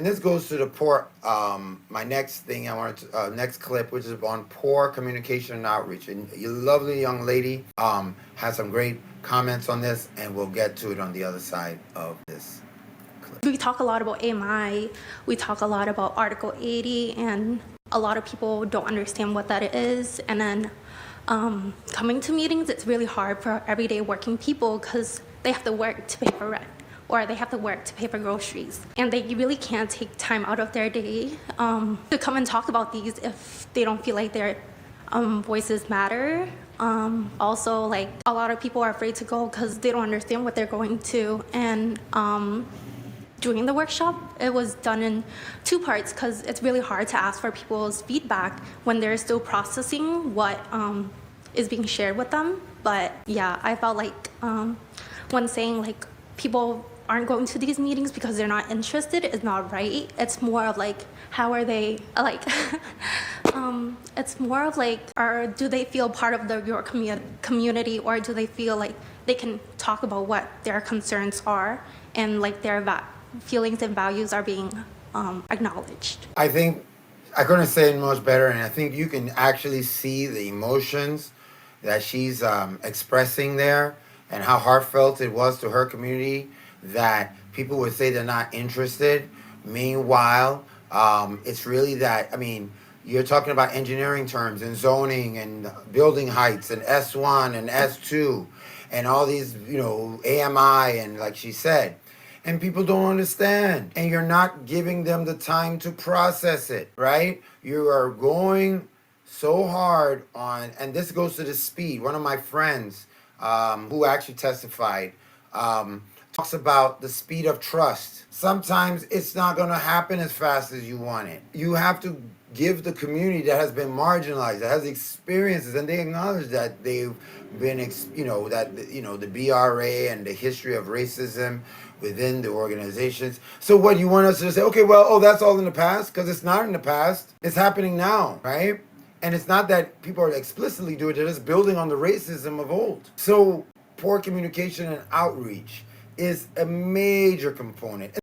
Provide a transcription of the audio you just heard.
And this goes to the poor, my next thing I wanted to, next clip, which is on poor communication and outreach. And your lovely young lady has some great comments on this, and we'll get to it on the other side of this clip. We talk a lot about AMI, we talk a lot about Article 80, and a lot of people don't understand what that is. And then coming to meetings, it's really hard for everyday working people because they have to work to pay for rent, or they have to work to pay for groceries. And they really can't take time out of their day to come and talk about these if they don't feel like their voices matter. Also, like, a lot of people are afraid to go because they don't understand what they're going to. And during the workshop, it was done in two parts because it's really hard to ask for people's feedback when they're still processing what is being shared with them. But yeah, I felt like when saying like people aren't going to these meetings because they're not interested is not right. It's more of like, how are they like it's more of like, or do they feel part of your community, or do they feel like they can talk about what their concerns are and like their feelings and values are being acknowledged. I think I couldn't say it much better, and I think you can actually see the emotions that she's expressing there and how heartfelt it was to her community that people would say they're not interested. Meanwhile, it's really that, I mean, you're talking about engineering terms and zoning and building heights and S1 and S2 and all these, you know, AMI and like she said. And people don't understand. And you're not giving them the time to process it, right? You are going so hard on, and this goes to the speed. One of my friends who actually testified talks about the speed of trust. Sometimes it's not going to happen as fast as you want it. You have to give the community that has been marginalized, that has experiences, and they acknowledge that they've been, the BRA and the history of racism within the organizations. So what, you want us to say, okay, well, that's all in the past? Because it's not in the past. It's happening now, right? And it's not that people are explicitly doing it, they're just building on the racism of old. So poor communication and outreach is a major component.